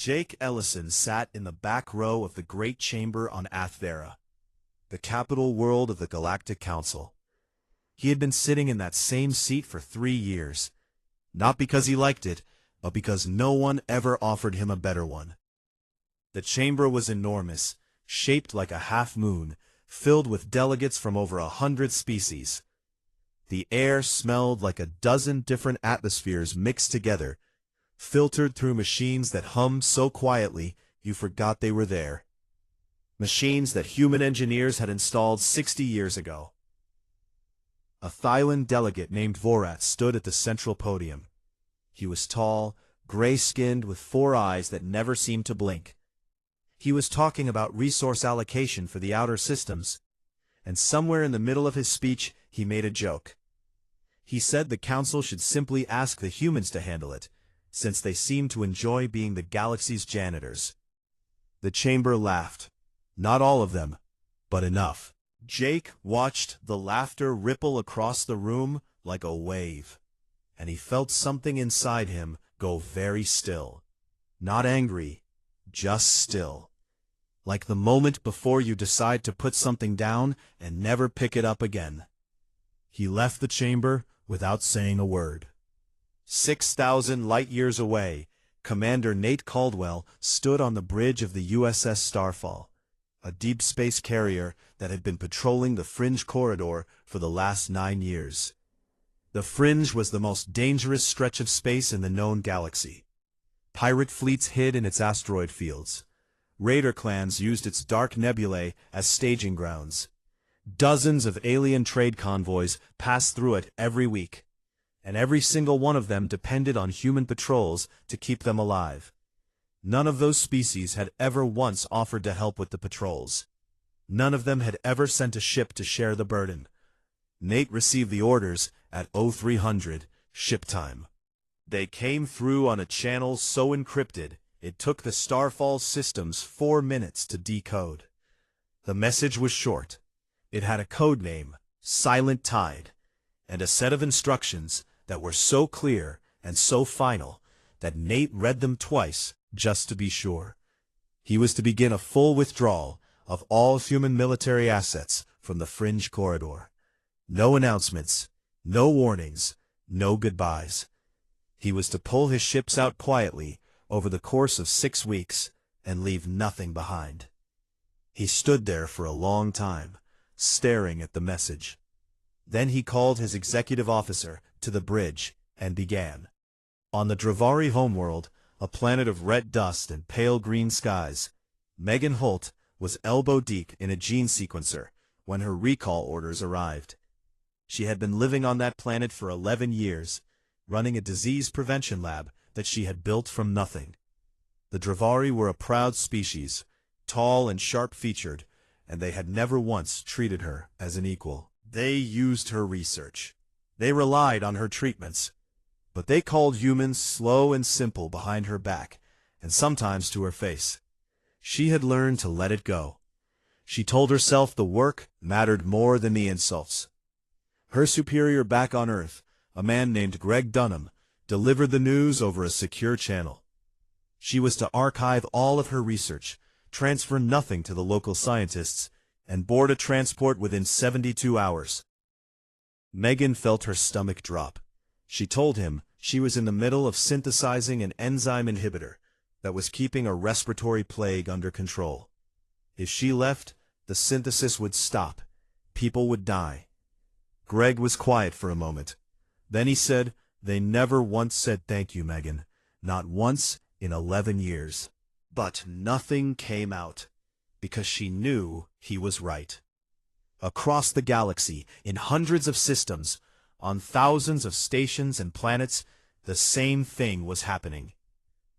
Jake Ellison sat in the back row of the Great Chamber on Athvera, the capital world of the Galactic Council. He had been sitting in that same seat for 3 years, not because he liked it, but because no one ever offered him a better one. The chamber was enormous, shaped like a half-moon, filled with delegates from over 100 species. The air smelled like a dozen different atmospheres mixed together, filtered through machines that hummed so quietly you forgot they were there. Machines that human engineers had installed 60 years ago. A Thailand delegate named Vorat stood at the central podium. He was tall, gray-skinned with 4 eyes that never seemed to blink. He was talking about resource allocation for the outer systems, and somewhere in the middle of his speech he made a joke. He said the council should simply ask the humans to handle it, since they seemed to enjoy being the galaxy's janitors. The chamber laughed. Not all of them, but enough. Jake watched the laughter ripple across the room like a wave, and he felt something inside him go very still. Not angry, just still. Like the moment before you decide to put something down and never pick it up again. He left the chamber without saying a word. 6,000 light-years away, Commander Nate Caldwell stood on the bridge of the USS Starfall, a deep space carrier that had been patrolling the Fringe Corridor for the last 9 years. The Fringe was the most dangerous stretch of space in the known galaxy. Pirate fleets hid in its asteroid fields. Raider clans used its dark nebulae as staging grounds. Dozens of alien trade convoys passed through it every week, and every single one of them depended on human patrols to keep them alive. None of those species had ever once offered to help with the patrols. None of them had ever sent a ship to share the burden. Nate received the orders at 0300 ship time. They came through on a channel so encrypted it took the Starfall systems 4 minutes to decode. The message was short. It had a code name, Silent Tide, and a set of instructions that were so clear and so final that Nate read them twice just to be sure. He was to begin a full withdrawal of all human military assets from the Fringe Corridor. No announcements, no warnings, no goodbyes. He was to pull his ships out quietly over the course of 6 weeks and leave nothing behind. He stood there for a long time, staring at the message. Then he called his executive officer to the bridge and began. On the Dravari homeworld, a planet of red dust and pale green skies, Megan Holt was elbow-deep in a gene sequencer when her recall orders arrived. She had been living on that planet for 11 years, running a disease prevention lab that she had built from nothing. The Dravari were a proud species, tall and sharp-featured, and they had never once treated her as an equal. They used her research. They relied on her treatments. But they called humans slow and simple behind her back, and sometimes to her face. She had learned to let it go. She told herself the work mattered more than the insults. Her superior back on Earth, a man named Greg Dunham, delivered the news over a secure channel. She was to archive all of her research, transfer nothing to the local scientists, and board a transport within 72 hours. Megan felt her stomach drop. She told him she was in the middle of synthesizing an enzyme inhibitor that was keeping a respiratory plague under control. If she left, the synthesis would stop. People would die. Greg was quiet for a moment. Then he said, "They never once said thank you, Megan. Not once in 11 years. But nothing came out, because she knew he was right. Across the galaxy, in hundreds of systems, on thousands of stations and planets, the same thing was happening.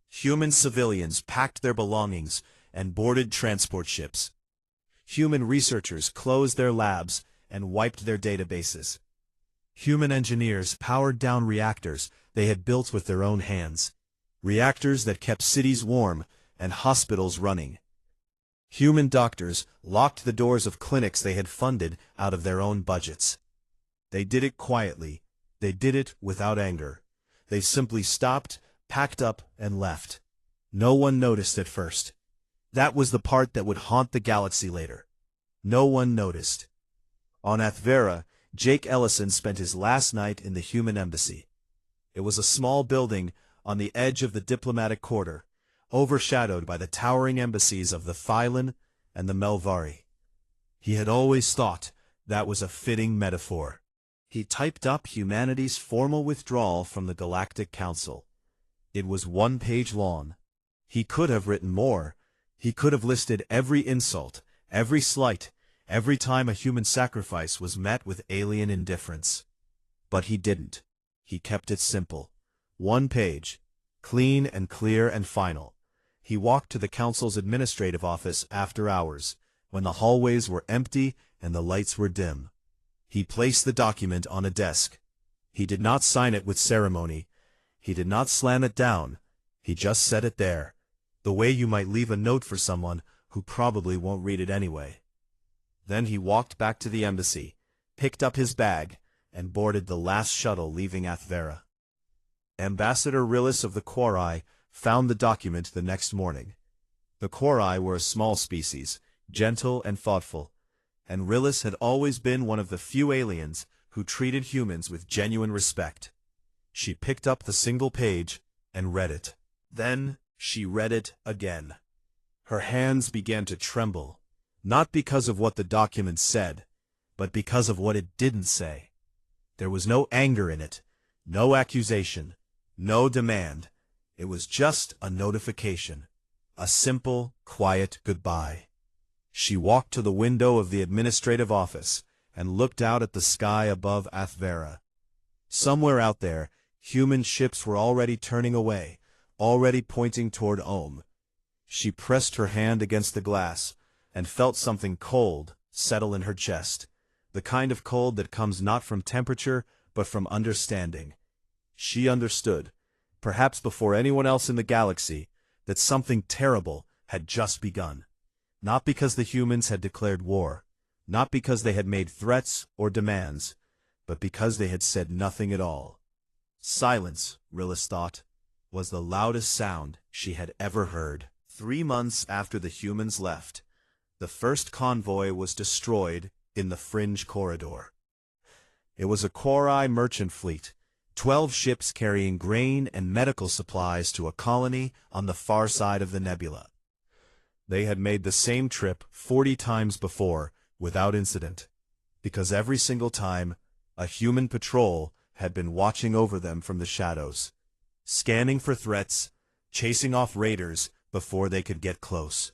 Human civilians packed their belongings and boarded transport ships. Human researchers closed their labs and wiped their databases. Human engineers powered down reactors they had built with their own hands, reactors that kept cities warm and hospitals running. Human doctors locked the doors of clinics they had funded out of their own budgets. They did it quietly. They did it without anger. They simply stopped, packed up, and left. No one noticed at first. That was the part that would haunt the galaxy later. No one noticed. On Athvera, Jake Ellison spent his last night in the human embassy. It was a small building on the edge of the diplomatic quarter, overshadowed by the towering embassies of the Thylon and the Melvari. He had always thought that was a fitting metaphor. He typed up humanity's formal withdrawal from the Galactic Council. It was 1 page long. He could have written more. He could have listed every insult, every slight, every time a human sacrifice was met with alien indifference. But he didn't. He kept it simple. 1 page, clean and clear and final. He walked to the council's administrative office after hours, when the hallways were empty and the lights were dim. He placed the document on a desk. He did not sign it with ceremony. He did not slam it down. He just set it there, the way you might leave a note for someone who probably won't read it anyway. Then he walked back to the embassy, picked up his bag, and boarded the last shuttle leaving Athvera. Ambassador Rillis of the Quori found the document the next morning. The Quori were a small species, gentle and thoughtful, and Rillis had always been one of the few aliens who treated humans with genuine respect. She picked up the single page and read it. Then she read it again. Her hands began to tremble, not because of what the document said, but because of what it didn't say. There was no anger in it, no accusation, no demand. It was just a notification, a simple, quiet goodbye. She walked to the window of the administrative office and looked out at the sky above Athvera. Somewhere out there, human ships were already turning away, already pointing toward Ohm. She pressed her hand against the glass and felt something cold settle in her chest, the kind of cold that comes not from temperature but from understanding. She understood, perhaps before anyone else in the galaxy, that something terrible had just begun. Not because the humans had declared war, not because they had made threats or demands, but because they had said nothing at all. Silence, Rillis thought, was the loudest sound she had ever heard. 3 months after the humans left, the first convoy was destroyed in the Fringe Corridor. It was a Quori merchant fleet, 12 ships carrying grain and medical supplies to a colony on the far side of the nebula. They had made the same trip 40 times before, without incident, because every single time, a human patrol had been watching over them from the shadows, scanning for threats, chasing off raiders before they could get close.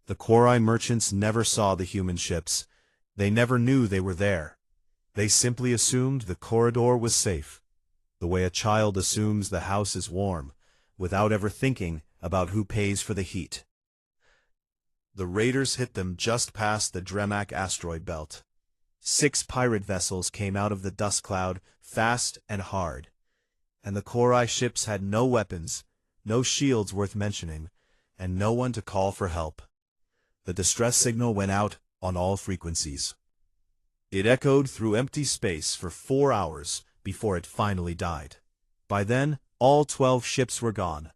The Quori merchants never saw the human ships. They never knew they were there. They simply assumed the corridor was safe, the way a child assumes the house is warm, without ever thinking about who pays for the heat. The raiders hit them just past the Dremac asteroid belt. 6 pirate vessels came out of the dust cloud, fast and hard. And the Quori ships had no weapons, no shields worth mentioning, and no one to call for help. The distress signal went out on all frequencies. It echoed through empty space for 4 hours before it finally died. By then, all 12 ships were gone.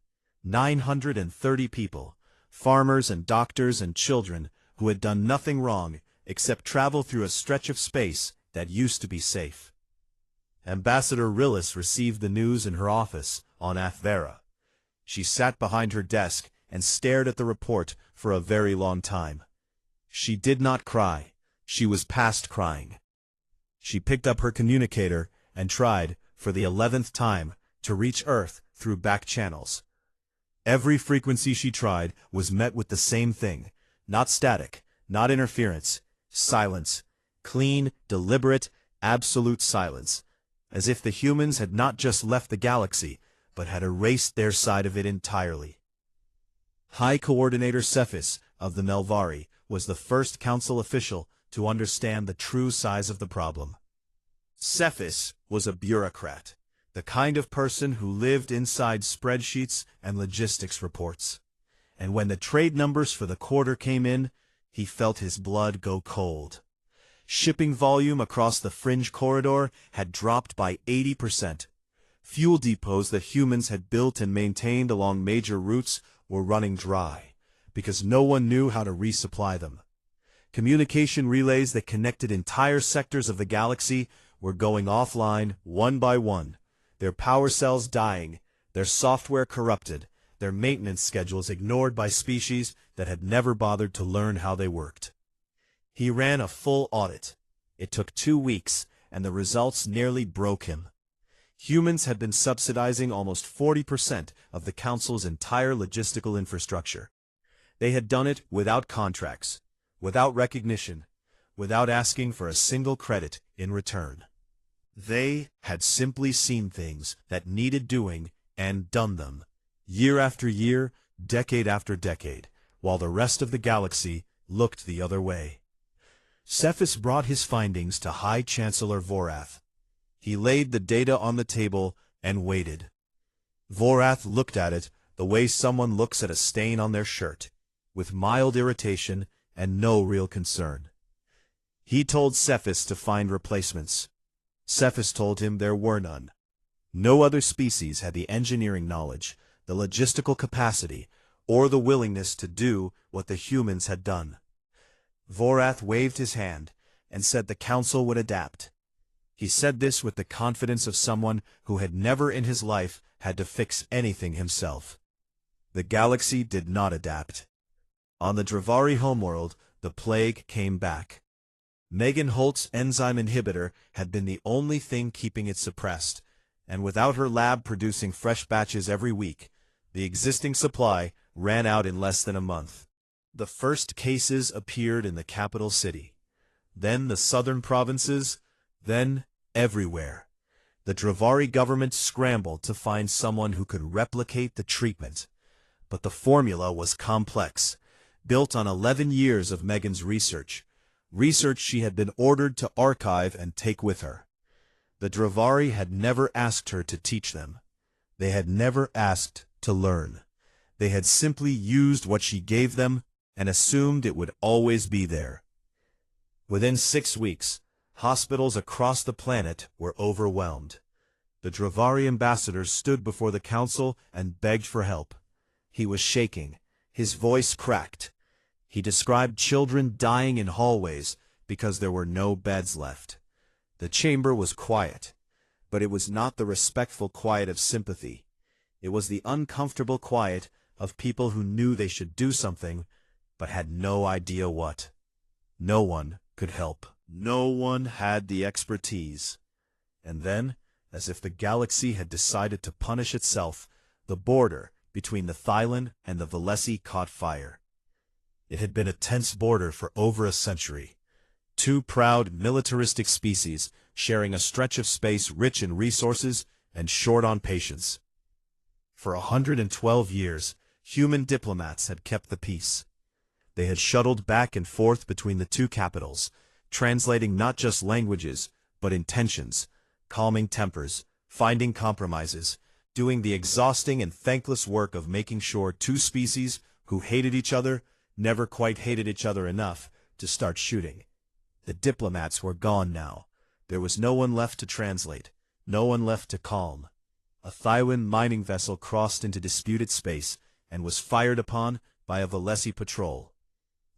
930 people, farmers and doctors and children who had done nothing wrong except travel through a stretch of space that used to be safe. Ambassador Rillis received the news in her office on Athvera. She sat behind her desk and stared at the report for a very long time. She did not cry. She was past crying. She picked up her communicator and tried, for the 11th time, to reach Earth through back channels. Every frequency she tried was met with the same thing, not static, not interference, silence, clean, deliberate, absolute silence, as if the humans had not just left the galaxy, but had erased their side of it entirely. High Coordinator Cephas of the Melvari was the first council official to understand the true size of the problem. Cephas was a bureaucrat, the kind of person who lived inside spreadsheets and logistics reports. And when the trade numbers for the quarter came in, he felt his blood go cold. Shipping volume across the Fringe Corridor had dropped by 80%. Fuel depots that humans had built and maintained along major routes were running dry, because no one knew how to resupply them. Communication relays that connected entire sectors of the galaxy were going offline one by one, their power cells dying, their software corrupted, their maintenance schedules ignored by species that had never bothered to learn how they worked. He ran a full audit. It took 2 weeks, and the results nearly broke him. Humans had been subsidizing almost 40% of the Council's entire logistical infrastructure. They had done it without contracts, without recognition, without asking for a single credit in return. They had simply seen things that needed doing and done them, year after year, decade after decade, while the rest of the galaxy looked the other way. Cephas brought his findings to High Chancellor Vorath. He laid the data on the table and waited. Vorath looked at it the way someone looks at a stain on their shirt, with mild irritation and no real concern. He told Cephas to find replacements. Cephas told him there were none. No other species had the engineering knowledge, the logistical capacity, or the willingness to do what the humans had done. Vorath waved his hand and said the Council would adapt. He said this with the confidence of someone who had never in his life had to fix anything himself. The galaxy did not adapt. On the Dravari homeworld, the plague came back. Megan Holt's enzyme inhibitor had been the only thing keeping it suppressed, and without her lab producing fresh batches every week, the existing supply ran out in less than a month. The first cases appeared in the capital city, then the southern provinces, then everywhere. The Dravari government scrambled to find someone who could replicate the treatment. But the formula was complex, built on 11 years of Megan's research she had been ordered to archive and take with her. The Dravari had never asked her to teach them. They had never asked to learn. They had simply used what she gave them and assumed it would always be there. Within 6 weeks, hospitals across the planet were overwhelmed. The Dravari ambassador stood before the Council and begged for help. He was shaking. His voice cracked. He described children dying in hallways because there were no beds left. The chamber was quiet, but it was not the respectful quiet of sympathy. It was the uncomfortable quiet of people who knew they should do something, but had no idea what. No one could help. No one had the expertise. And then, as if the galaxy had decided to punish itself, the border between the Thylon and the Valesi caught fire. It had been a tense border for over a century. Two proud, militaristic species sharing a stretch of space rich in resources and short on patience. For 112 years, human diplomats had kept the peace. They had shuttled back and forth between the two capitals, translating not just languages, but intentions, calming tempers, finding compromises, doing the exhausting and thankless work of making sure two species who hated each other never quite hated each other enough to start shooting. The diplomats were gone now. There was no one left to translate, no one left to calm. A Thylon mining vessel crossed into disputed space and was fired upon by a Valesi patrol.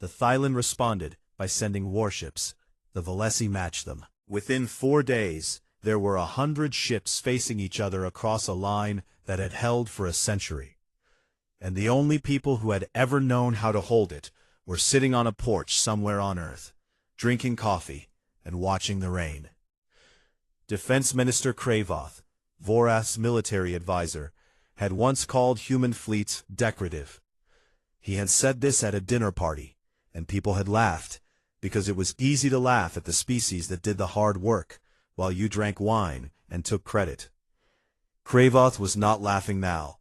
The Thylon responded by sending warships. The Valesi matched them. Within 4 days, there were 100 ships facing each other across a line that had held for a century. And the only people who had ever known how to hold it were sitting on a porch somewhere on Earth, drinking coffee and watching the rain. Defense Minister Kravoth, Vorath's military advisor, had once called human fleets decorative. He had said this at a dinner party, and people had laughed, because it was easy to laugh at the species that did the hard work, while you drank wine and took credit. Kravoth was not laughing now.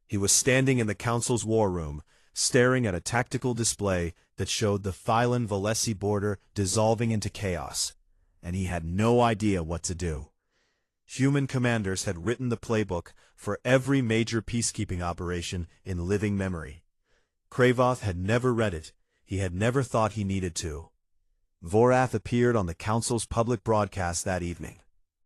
He was standing in the Council's war room, staring at a tactical display that showed the Thylon-Valesi border dissolving into chaos, and he had no idea what to do. Human commanders had written the playbook for every major peacekeeping operation in living memory. Kravoth had never read it. He had never thought he needed to. Vorath appeared on the Council's public broadcast that evening.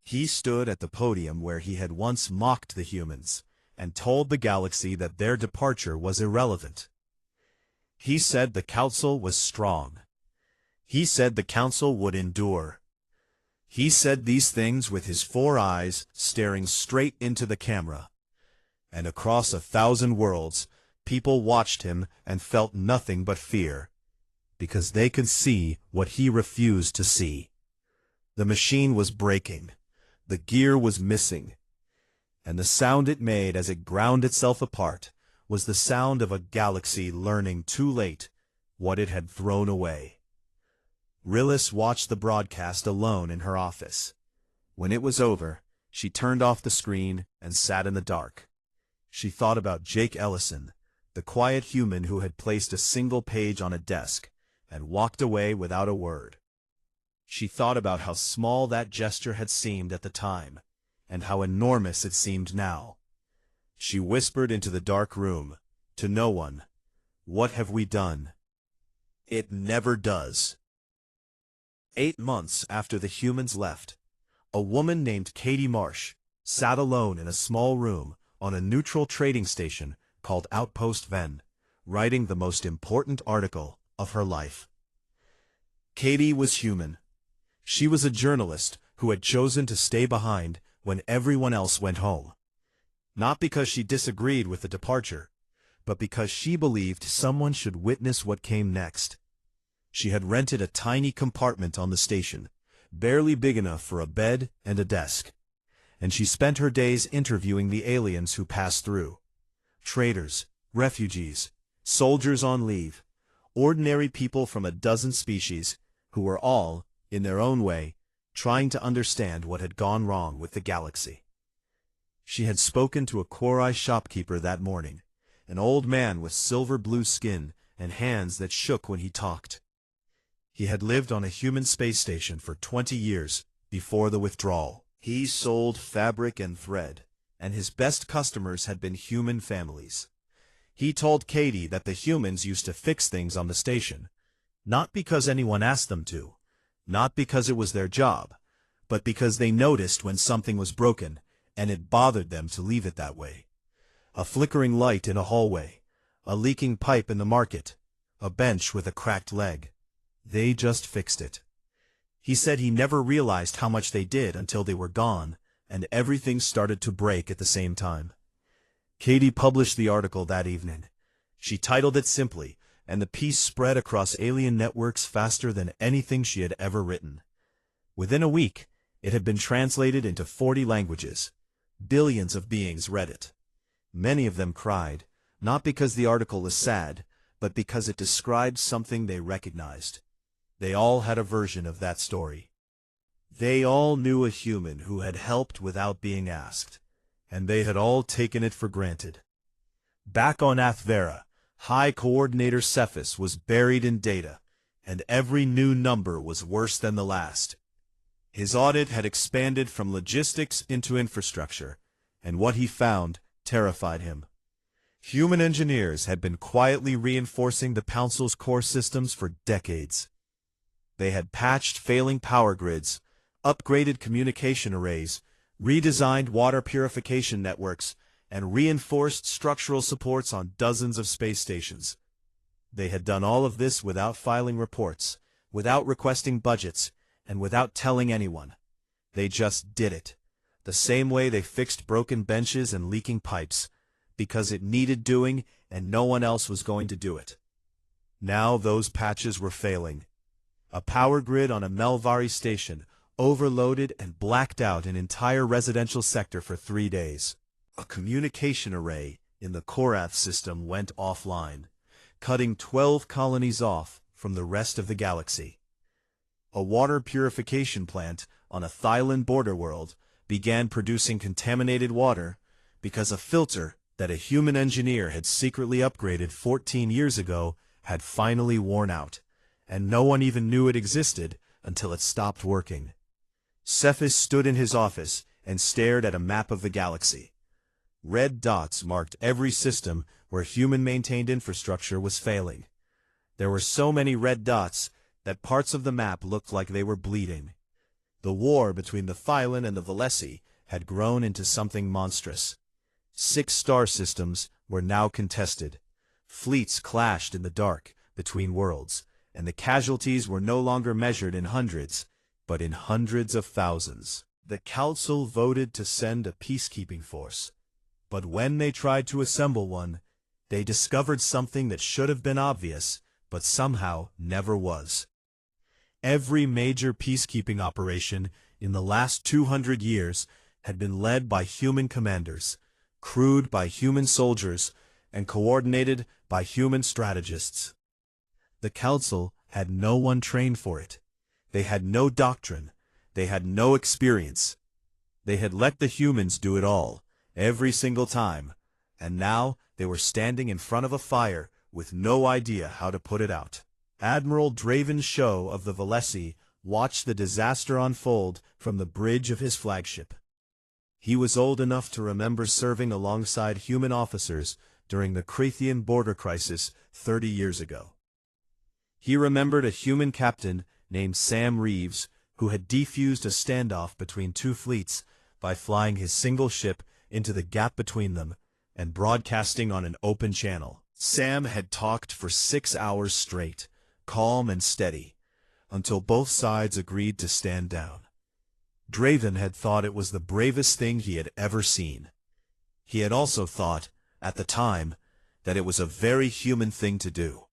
He stood at the podium where he had once mocked the humans, and told the galaxy that their departure was irrelevant. He said the council was strong. He said the council would endure. He said these things with his 4 eyes staring straight into the camera. And across 1,000 worlds, people watched him and felt nothing but fear, because they could see what he refused to see. The machine was breaking. The gear was missing. And the sound it made as it ground itself apart was the sound of a galaxy learning too late what it had thrown away. Rillis watched the broadcast alone in her office. When it was over, she turned off the screen and sat in the dark. She thought about Jake Ellison, the quiet human who had placed a single page on a desk and walked away without a word. She thought about how small that gesture had seemed at the time, and how enormous it seemed now. She whispered into the dark room, to no one, "What have we done?" It never does. 8 months after the humans left, a woman named Katie Marsh sat alone in a small room on a neutral trading station called Outpost Ven, writing the most important article of her life. Katie was human. She was a journalist who had chosen to stay behind when everyone else went home. Not because she disagreed with the departure, but because she believed someone should witness what came next. She had rented a tiny compartment on the station, barely big enough for a bed and a desk, and she spent her days interviewing the aliens who passed through. Traders, refugees, soldiers on leave, ordinary people from a dozen species who were all, in their own way, trying to understand what had gone wrong with the galaxy. She had spoken to a Quori shopkeeper that morning, an old man with silver-blue skin and hands that shook when he talked. He had lived on a human space station for 20 years before the withdrawal. He sold fabric and thread, and his best customers had been human families. He told Katie that the humans used to fix things on the station, not because anyone asked them to, not because it was their job, but because they noticed when something was broken, and it bothered them to leave it that way. A flickering light in a hallway, a leaking pipe in the market, a bench with a cracked leg. They just fixed it. He said he never realized how much they did until they were gone, and everything started to break at the same time. Katie published the article that evening. She titled it simply, and the piece spread across alien networks faster than anything she had ever written. Within a week, it had been translated into 40 languages. Billions of beings read it. Many of them cried, not because the article was sad, but because it described something they recognized. They all had a version of that story. They all knew a human who had helped without being asked, and they had all taken it for granted. Back on Athvera, High Coordinator Cephas was buried in data, and every new number was worse than the last. His audit had expanded from logistics into infrastructure, and what he found terrified him. Human engineers had been quietly reinforcing the Council's core systems for decades. They had patched failing power grids, upgraded communication arrays, redesigned water purification networks, and reinforced structural supports on dozens of space stations. They had done all of this without filing reports, without requesting budgets, and without telling anyone. They just did it, the same way they fixed broken benches and leaking pipes, because it needed doing and no one else was going to do it. Now those patches were failing. A power grid on a Melvari station overloaded and blacked out an entire residential sector for 3 days. A communication array in the Korath system went offline, cutting 12 colonies off from the rest of the galaxy. A water purification plant on a Thylan border world began producing contaminated water because a filter that a human engineer had secretly upgraded 14 years ago had finally worn out, and no one even knew it existed until it stopped working. Cephas stood in his office and stared at a map of the galaxy. Red dots marked every system where human-maintained infrastructure was failing. There were so many red dots that parts of the map looked like they were bleeding. The war between the Thylan and the Valesi had grown into something monstrous. 6 star systems were now contested. Fleets clashed in the dark between worlds, and the casualties were no longer measured in hundreds, but in hundreds of thousands. The council voted to send a peacekeeping force, but when they tried to assemble one, they discovered something that should have been obvious, but somehow never was. Every major peacekeeping operation in the last 200 years had been led by human commanders, crewed by human soldiers, and coordinated by human strategists. The council had no one trained for it. They had no doctrine. They had no experience. They had let the humans do it all, every single time, and now they were standing in front of a fire with no idea how to put it out. Admiral Draven Show of the Valesi watched the disaster unfold from the bridge of his flagship. He was old enough to remember serving alongside human officers during the Krathian border crisis 30 years ago. He remembered a human captain named Sam Reeves who had defused a standoff between 2 fleets by flying his single ship into the gap between them and broadcasting on an open channel. Sam had talked for 6 hours straight, calm and steady, until both sides agreed to stand down. Draven had thought it was the bravest thing he had ever seen. He had also thought, at the time, that it was a very human thing to do.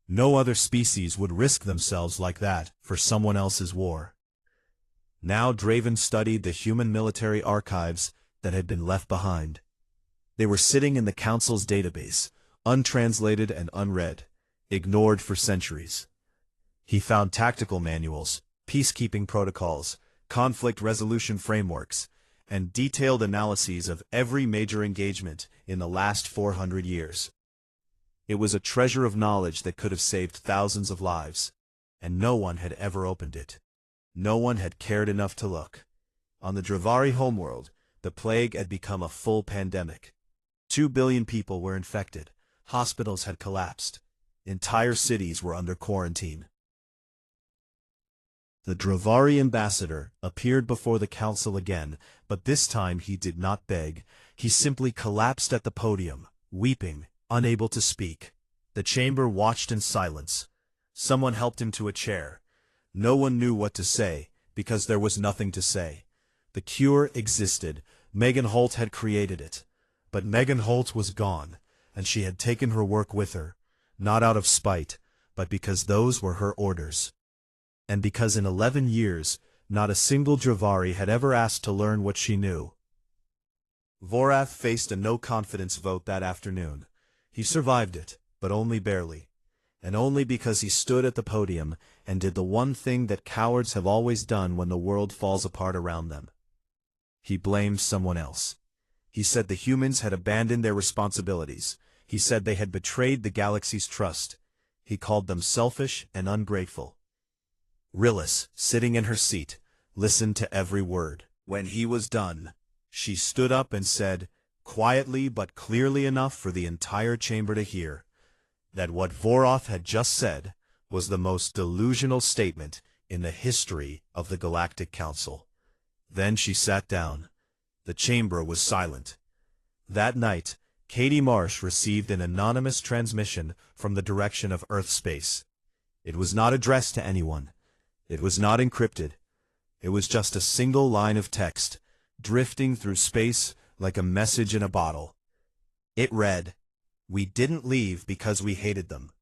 No other species would risk themselves like that for someone else's war. Now Draven studied the human military archives that had been left behind. They were sitting in the Council's database, untranslated and unread, ignored for centuries. He found tactical manuals, peacekeeping protocols, conflict resolution frameworks, and detailed analyses of every major engagement in the last 400 years. It was a treasure of knowledge that could have saved thousands of lives, and no one had ever opened it. No one had cared enough to look. On the Dravari homeworld, the plague had become a full pandemic. 2 billion people were infected, hospitals had collapsed, entire cities were under quarantine. The Dravari ambassador appeared before the council again, but this time he did not beg. He simply collapsed at the podium, weeping, unable to speak. The chamber watched in silence. Someone helped him to a chair. No one knew what to say, because there was nothing to say. The cure existed. Megan Holt had created it. But Megan Holt was gone, and she had taken her work with her, not out of spite, but because those were her orders. And because in 11 years, not a single Dravari had ever asked to learn what she knew. Vorath faced a no-confidence vote that afternoon. He survived it, but only barely, and only because he stood at the podium and did the one thing that cowards have always done when the world falls apart around them. He blamed someone else. He said the humans had abandoned their responsibilities. He said they had betrayed the galaxy's trust. He called them selfish and ungrateful. Rillis, sitting in her seat, listened to every word. When he was done, she stood up and said, quietly but clearly enough for the entire chamber to hear, that what Vorath had just said was the most delusional statement in the history of the Galactic Council. Then she sat down. The chamber was silent. That night, Katie Marsh received an anonymous transmission from the direction of Earth space. It was not addressed to anyone. It was not encrypted. It was just a single line of text, drifting through space like a message in a bottle. It read, "We didn't leave because we hated them.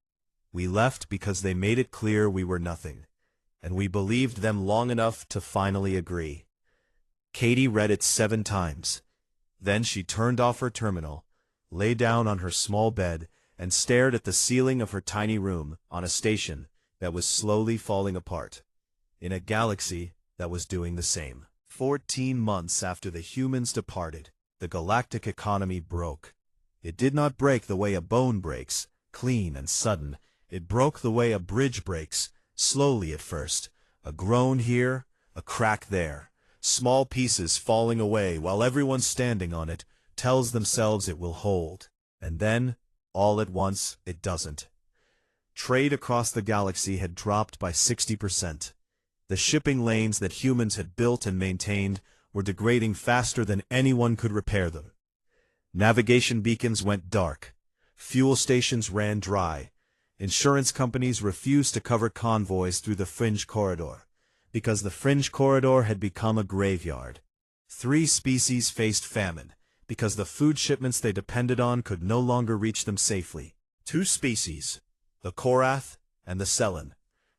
We left because they made it clear we were nothing, and we believed them long enough to finally agree." Katie read it 7 times. Then she turned off her terminal, lay down on her small bed, and stared at the ceiling of her tiny room on a station that was slowly falling apart, in a galaxy that was doing the same. 14 months after the humans departed, the galactic economy broke. It did not break the way a bone breaks, clean and sudden. It broke the way a bridge breaks, slowly at first, a groan here, a crack there, small pieces falling away while everyone standing on it tells themselves it will hold. And then, all at once, it doesn't. Trade across the galaxy had dropped by 60%. The shipping lanes that humans had built and maintained were degrading faster than anyone could repair them. Navigation beacons went dark. Fuel stations ran dry. Insurance companies refused to cover convoys through the Fringe Corridor, because the Fringe Corridor had become a graveyard. 3 species faced famine, because the food shipments they depended on could no longer reach them safely. 2 species, the Korath and the Selen,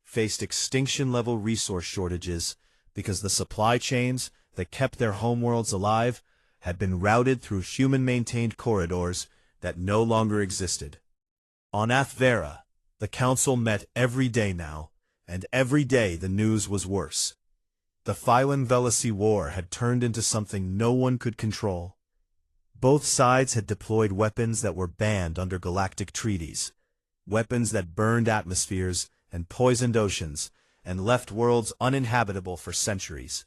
faced extinction-level resource shortages because the supply chains that kept their homeworlds alive had been routed through human-maintained corridors that no longer existed. On Athvera, the Council met every day now, and every day the news was worse. The Phylon-Veloci War had turned into something no one could control. Both sides had deployed weapons that were banned under galactic treaties, weapons that burned atmospheres and poisoned oceans and left worlds uninhabitable for centuries.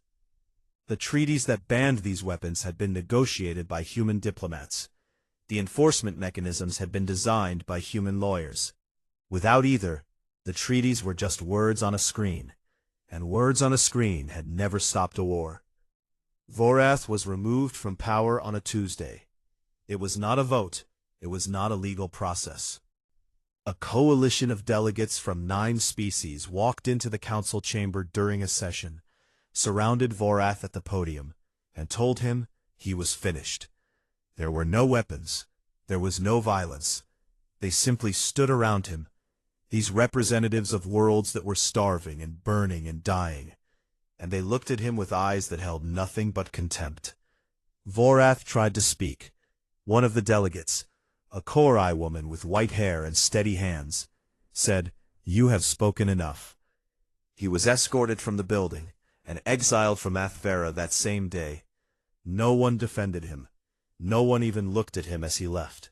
The treaties that banned these weapons had been negotiated by human diplomats. The enforcement mechanisms had been designed by human lawyers. Without either, the treaties were just words on a screen, and words on a screen had never stopped a war. Vorath was removed from power on a Tuesday. It was not a vote, it was not a legal process. A coalition of delegates from 9 species walked into the council chamber during a session, surrounded Vorath at the podium, and told him he was finished. There were no weapons, there was no violence. They simply stood around him, these representatives of worlds that were starving and burning and dying, and they looked at him with eyes that held nothing but contempt. Vorath tried to speak. One of the delegates, a Korai woman with white hair and steady hands, said, "You have spoken enough." He was escorted from the building and exiled from Athvera that same day. No one defended him. No one even looked at him as he left.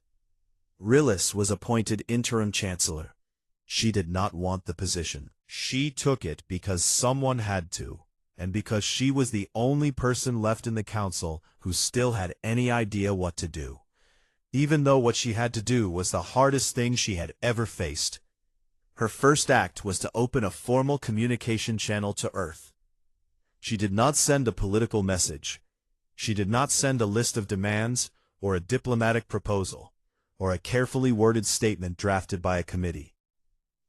Rilis was appointed interim chancellor. She did not want the position. She took it because someone had to, and because she was the only person left in the council who still had any idea what to do, even though what she had to do was the hardest thing she had ever faced. Her first act was to open a formal communication channel to Earth. She did not send a political message. She did not send a list of demands, or a diplomatic proposal, or a carefully worded statement drafted by a committee.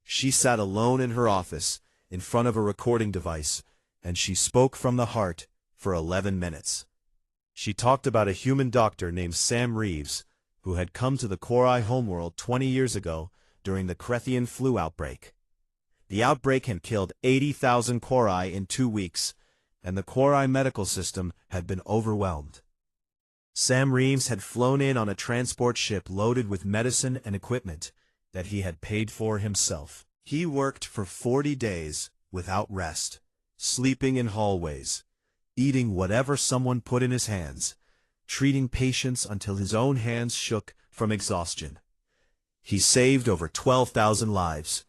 She sat alone in her office, in front of a recording device, and she spoke from the heart for 11 minutes. She talked about a human doctor named Sam Reeves, who had come to the Korai homeworld 20 years ago during the Krethian flu outbreak. The outbreak had killed 80,000 Korai in 2 weeks, and the Korai medical system had been overwhelmed. Sam Reeves had flown in on a transport ship loaded with medicine and equipment that he had paid for himself. He worked for 40 days without rest, sleeping in hallways, eating whatever someone put in his hands, treating patients until his own hands shook from exhaustion. He saved over 12,000 lives.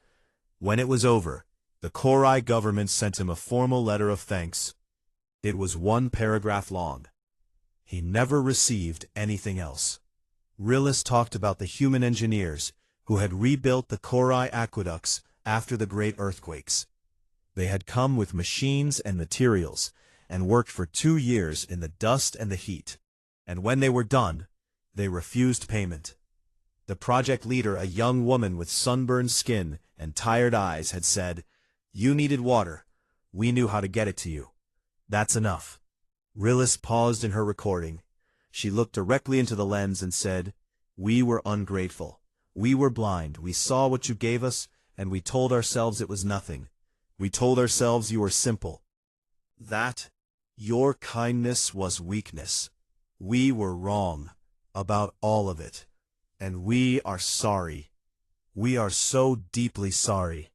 When it was over, the Korai government sent him a formal letter of thanks. It was 1 paragraph long. He never received anything else. Rilis talked about the human engineers who had rebuilt the Korai aqueducts after the great earthquakes. They had come with machines and materials and worked for 2 years in the dust and the heat. And when they were done, they refused payment. The project leader, a young woman with sunburned skin and tired eyes, had said, "You needed water. We knew how to get it to you. That's enough." Rilis paused in her recording. She looked directly into the lens and said, "We were ungrateful. We were blind. We saw what you gave us, and we told ourselves it was nothing. We told ourselves you were simple. That your kindness was weakness. We were wrong about all of it, and we are sorry. We are so deeply sorry."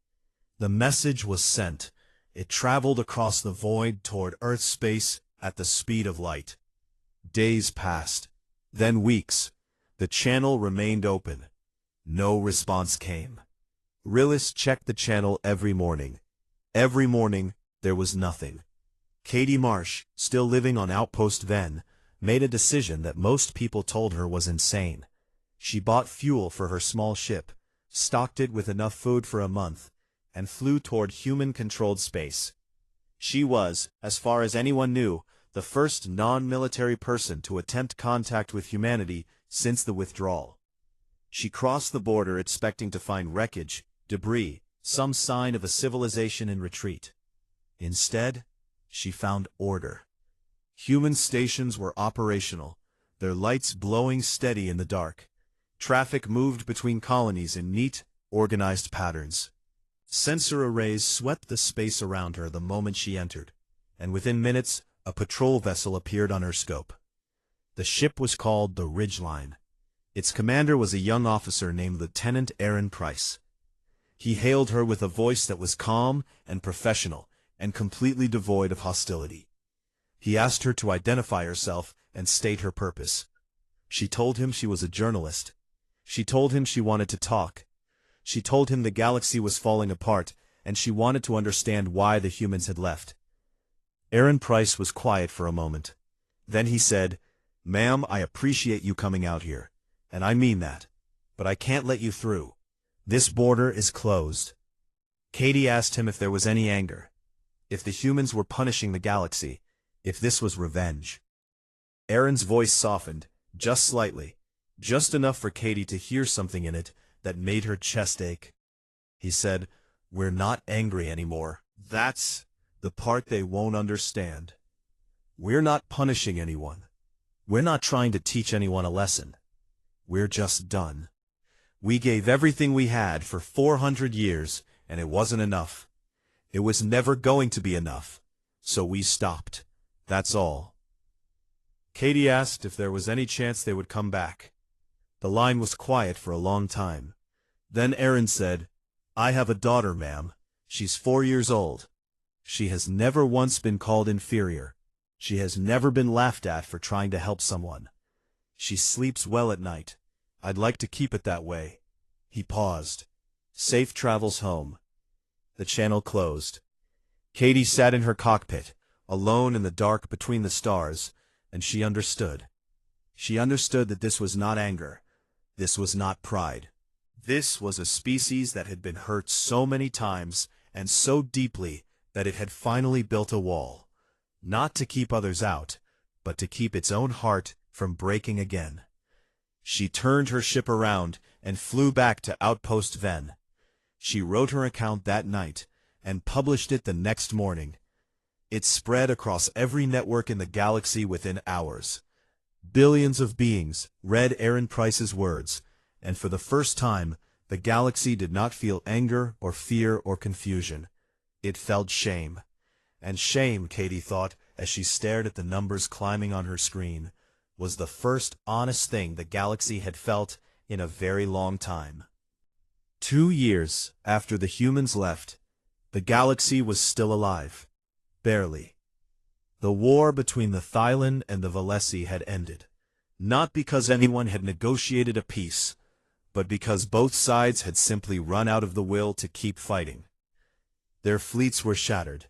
The message was sent. It traveled across the void toward Earth space at the speed of light. Days passed, then weeks. The channel remained open. No response came. Rilis checked the channel every morning. Every morning, there was nothing. Katie Marsh, still living on Outpost Ven, made a decision that most people told her was insane. She bought fuel for her small ship, stocked it with enough food for a month, and flew toward human-controlled space. She was, as far as anyone knew, the first non-military person to attempt contact with humanity since the withdrawal. She crossed the border expecting to find wreckage, debris, some sign of a civilization in retreat. Instead, she found order. Human stations were operational, their lights glowing steady in the dark. Traffic moved between colonies in neat, organized patterns. Sensor arrays swept the space around her the moment she entered, and within minutes, a patrol vessel appeared on her scope. The ship was called the Ridgeline. Its commander was a young officer named Lieutenant Aaron Price. He hailed her with a voice that was calm and professional and completely devoid of hostility. He asked her to identify herself and state her purpose. She told him she was a journalist. She told him she wanted to talk. She told him the galaxy was falling apart, and she wanted to understand why the humans had left. Aaron Price was quiet for a moment. Then he said, "Ma'am, I appreciate you coming out here, and I mean that, but I can't let you through. This border is closed." Katie asked him if there was any anger, if the humans were punishing the galaxy, if this was revenge. Aaron's voice softened, just slightly, just enough for Katie to hear something in it that made her chest ache. He said, "We're not angry anymore. That's the part they won't understand. We're not punishing anyone. We're not trying to teach anyone a lesson. We're just done. We gave everything we had for 400 years, and it wasn't enough. It was never going to be enough, so we stopped. That's all." Katie asked if there was any chance they would come back. The line was quiet for a long time. Then Aaron said, "I have a daughter, ma'am. She's 4 years old. She has never once been called inferior. She has never been laughed at for trying to help someone. She sleeps well at night. I'd like to keep it that way." He paused. "Safe travels home." The channel closed. Katie sat in her cockpit, alone in the dark between the stars, and she understood. She understood that this was not anger. This was not pride. This was a species that had been hurt so many times and so deeply that it had finally built a wall, not to keep others out, but to keep its own heart from breaking again. She turned her ship around and flew back to Outpost Ven. She wrote her account that night and published it the next morning. It spread across every network in the galaxy within hours. Billions of beings read Aaron Price's words, and for the first time, the galaxy did not feel anger or fear or confusion. It felt shame. And shame, Katie thought, as she stared at the numbers climbing on her screen, was the first honest thing the galaxy had felt in a very long time. 2 years after the humans left, the galaxy was still alive. Barely. The war between the Thylon and the Valesi had ended, not because anyone had negotiated a peace, but because both sides had simply run out of the will to keep fighting. Their fleets were shattered.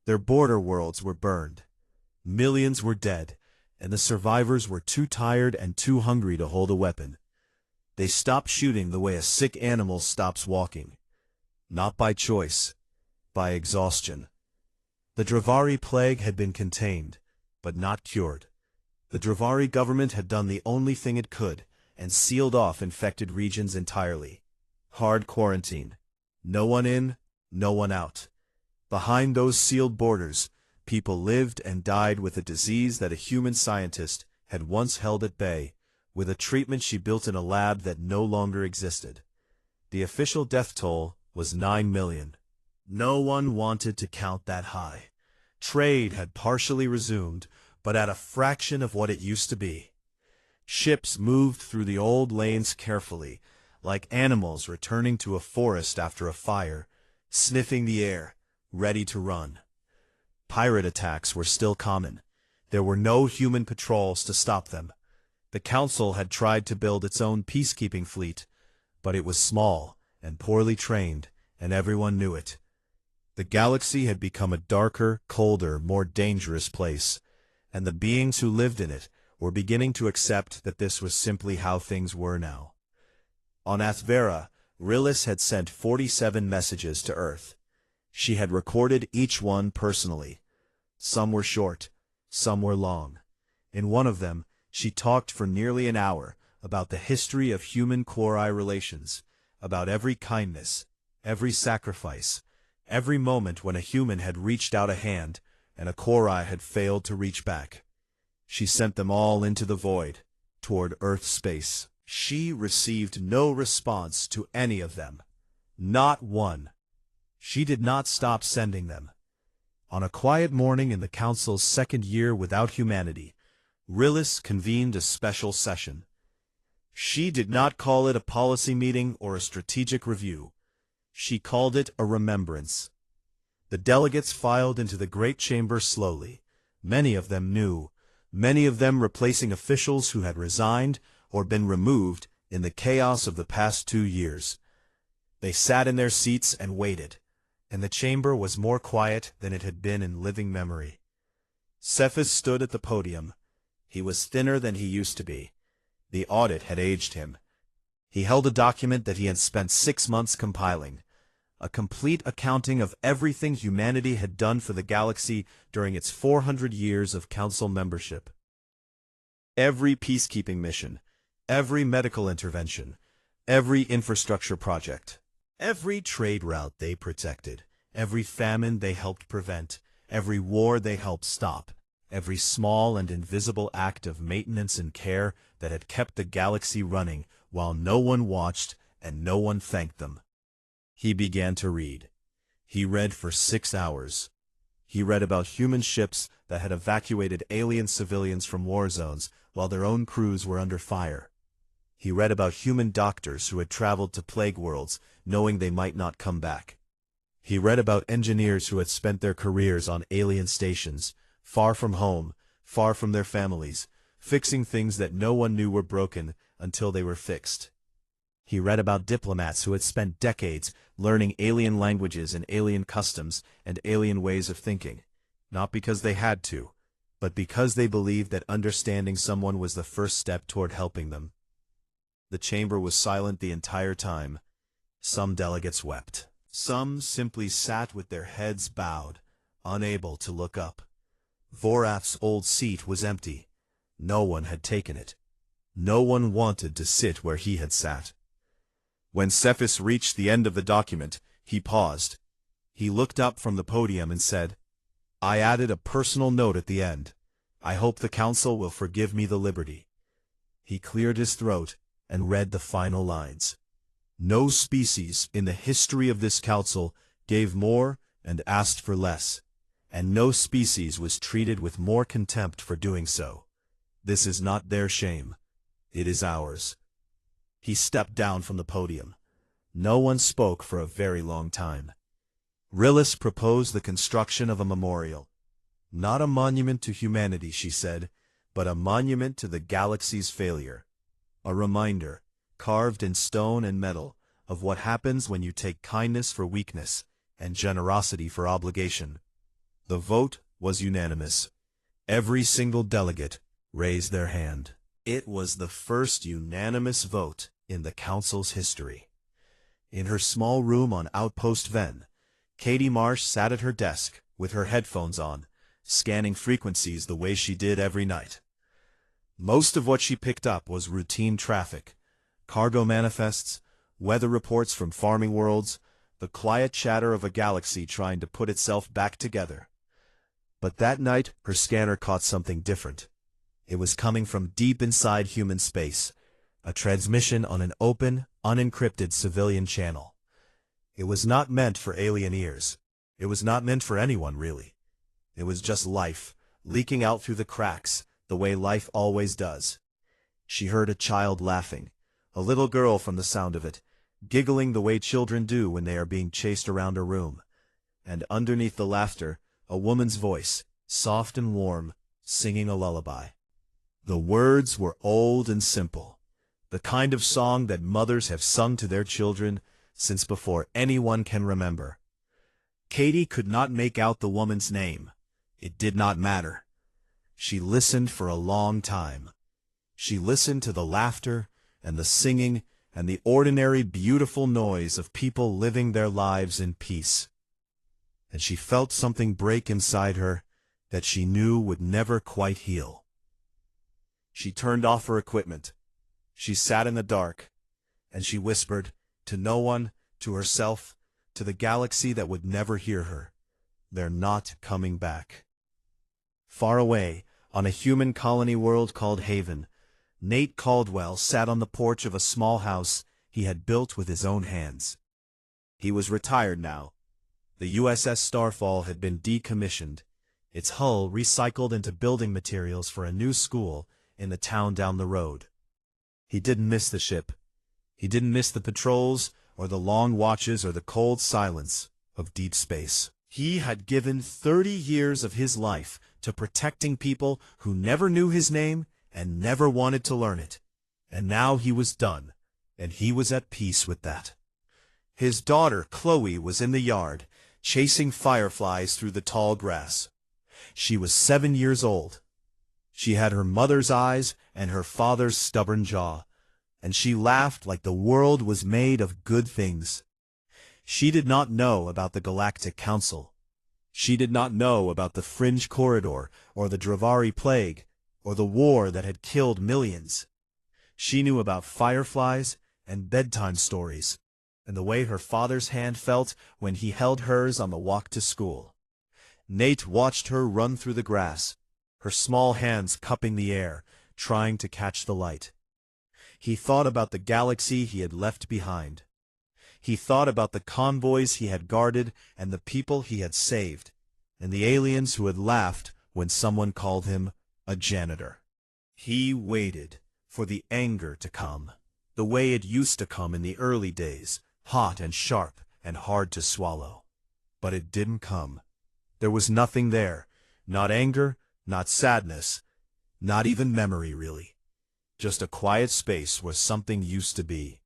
Their border worlds were burned. Millions were dead, and the survivors were too tired and too hungry to hold a weapon. They stopped shooting the way a sick animal stops walking. Not by choice, by exhaustion. The Dravari plague had been contained, but not cured. The Dravari government had done the only thing it could, and sealed off infected regions entirely. Hard quarantine. No one in, no one out. Behind those sealed borders, people lived and died with a disease that a human scientist had once held at bay, with a treatment she built in a lab that no longer existed. The official death toll was 9 million. No one wanted to count that high. Trade had partially resumed, but at a fraction of what it used to be. Ships moved through the old lanes carefully, like animals returning to a forest after a fire, sniffing the air, ready to run. Pirate attacks were still common. There were no human patrols to stop them. The Council had tried to build its own peacekeeping fleet, but it was small and poorly trained, and everyone knew it. The galaxy had become a darker, colder, more dangerous place, and the beings who lived in it were beginning to accept that this was simply how things were now. On Athvera, Rillis had sent 47 messages to Earth. She had recorded each one personally. Some were short, some were long. In one of them, she talked for nearly an hour about the history of human-Quori relations, about every kindness, every sacrifice, every moment when a human had reached out a hand and a Quori had failed to reach back. She sent them all into the void, toward Earth space. She received no response to any of them. Not one. She did not stop sending them. On a quiet morning in the Council's second year without humanity, Rillis convened a special session. She did not call it a policy meeting or a strategic review. She called it a remembrance. The delegates filed into the great chamber slowly, many of them new, many of them replacing officials who had resigned or been removed in the chaos of the past 2 years. They sat in their seats and waited, and the chamber was more quiet than it had been in living memory. Cephas stood at the podium. He was thinner than he used to be. The audit had aged him. He held a document that he had spent 6 months compiling, a complete accounting of everything humanity had done for the galaxy during its 400 years of Council membership. Every peacekeeping mission, every medical intervention, every infrastructure project, every trade route they protected, every famine they helped prevent, every war they helped stop, every small and invisible act of maintenance and care that had kept the galaxy running while no one watched and no one thanked them. He began to read. He read for 6 hours. He read about human ships that had evacuated alien civilians from war zones while their own crews were under fire. He read about human doctors who had traveled to plague worlds, knowing they might not come back. He read about engineers who had spent their careers on alien stations, far from home, far from their families, fixing things that no one knew were broken until they were fixed. He read about diplomats who had spent decades learning alien languages and alien customs and alien ways of thinking, not because they had to, but because they believed that understanding someone was the first step toward helping them. The chamber was silent the entire time. Some delegates wept. Some simply sat with their heads bowed, unable to look up. Voraf's old seat was empty. No one had taken it. No one wanted to sit where he had sat. When Cephas reached the end of the document, he paused. He looked up from the podium and said, "I added a personal note at the end. I hope the Council will forgive me the liberty." He cleared his throat and read the final lines. No species in the history of this Council gave more and asked for less, and no species was treated with more contempt for doing so. This is not their shame. It is ours. He stepped down from the podium. No one spoke for a very long time. Rillis proposed the construction of a memorial. Not a monument to humanity, she said, but a monument to the galaxy's failure. A reminder, carved in stone and metal, of what happens when you take kindness for weakness and generosity for obligation. The vote was unanimous. Every single delegate raised their hand. It was the first unanimous vote in the Council's history. In her small room on Outpost Ven, Katie Marsh sat at her desk with her headphones on, scanning frequencies the way she did every night. Most of what she picked up was routine traffic, cargo manifests, weather reports from farming worlds, the quiet chatter of a galaxy trying to put itself back together. But that night, her scanner caught something different. It was coming from deep inside human space, a transmission on an open, unencrypted civilian channel. It was not meant for alien ears. It was not meant for anyone, really. It was just life, leaking out through the cracks, the way life always does. She heard a child laughing, a little girl from the sound of it, giggling the way children do when they are being chased around a room. And underneath the laughter, a woman's voice, soft and warm, singing a lullaby. The words were old and simple, the kind of song that mothers have sung to their children since before anyone can remember. Katie could not make out the woman's name. It did not matter. She listened for a long time. She listened to the laughter and the singing and the ordinary beautiful noise of people living their lives in peace. And she felt something break inside her that she knew would never quite heal. She turned off her equipment. She sat in the dark, and she whispered, to no one, to herself, to the galaxy that would never hear her, "They're not coming back." Far away, on a human colony world called Haven, Nate Caldwell sat on the porch of a small house he had built with his own hands. He was retired now. The USS Starfall had been decommissioned, its hull recycled into building materials for a new school in the town down the road. He didn't miss the ship. He didn't miss the patrols, or the long watches, or the cold silence of deep space. He had given 30 years of his life to protecting people who never knew his name and never wanted to learn it. And now he was done, and he was at peace with that. His daughter, Chloe, was in the yard, chasing fireflies through the tall grass. She was 7 years old. She had her mother's eyes and her father's stubborn jaw, and she laughed like the world was made of good things. She did not know about the Galactic Council. She did not know about the Fringe Corridor, or the Dravari Plague, or the war that had killed millions. She knew about fireflies and bedtime stories, and the way her father's hand felt when he held hers on the walk to school. Nate watched her run through the grass, her small hands cupping the air, trying to catch the light. He thought about the galaxy he had left behind. He thought about the convoys he had guarded and the people he had saved, and the aliens who had laughed when someone called him a janitor. He waited for the anger to come, the way it used to come in the early days, hot and sharp and hard to swallow. But it didn't come. There was nothing there, not anger, not sadness, not even memory really. Just a quiet space where something used to be,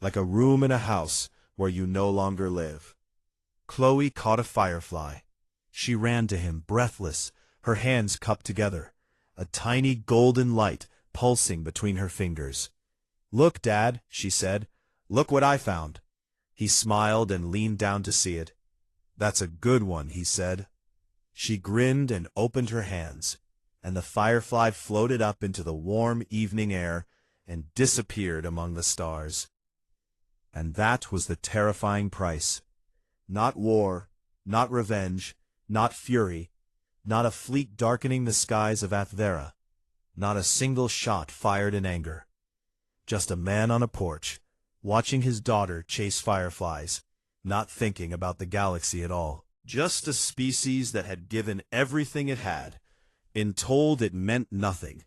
like a room in a house where you no longer live. Chloe caught a firefly. She ran to him, breathless, her hands cupped together, a tiny golden light pulsing between her fingers. "Look, Dad," she said. "Look what I found." He smiled and leaned down to see it. "That's a good one," he said. She grinned and opened her hands, and the firefly floated up into the warm evening air and disappeared among the stars. And that was the terrifying price. Not war, not revenge, not fury, not a fleet darkening the skies of Athvera, not a single shot fired in anger. Just a man on a porch, watching his daughter chase fireflies, not thinking about the galaxy at all. Just a species that had given everything it had, been told it meant nothing,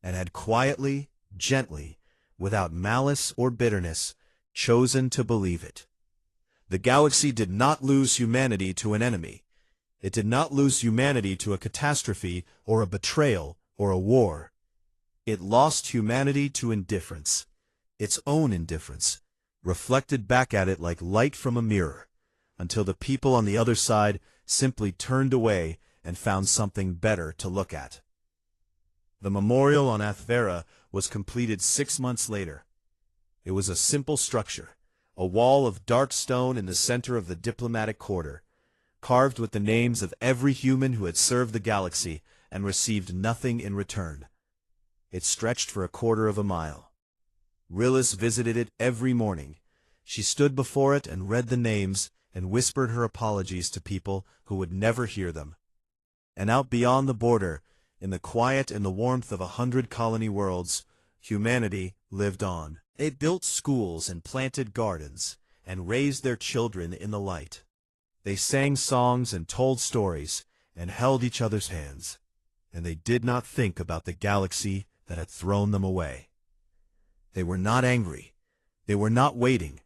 and had quietly, gently, without malice or bitterness, chosen to believe it. The galaxy did not lose humanity to an enemy. It did not lose humanity to a catastrophe or a betrayal or a war. It lost humanity to indifference, its own indifference, reflected back at it like light from a mirror, until the people on the other side simply turned away and found something better to look at. The memorial on Athvera was completed 6 months later. It was a simple structure, a wall of dark stone in the center of the diplomatic quarter, carved with the names of every human who had served the galaxy and received nothing in return. It stretched for 1/4 of a mile. Rillis visited it every morning. She stood before it and read the names and whispered her apologies to people who would never hear them. And out beyond the border, in the quiet and the warmth of 100 colony worlds, humanity lived on. They built schools and planted gardens, and raised their children in the light. They sang songs and told stories, and held each other's hands, and they did not think about the galaxy that had thrown them away. They were not angry. They were not waiting.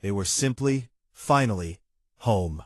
They were simply, finally, home.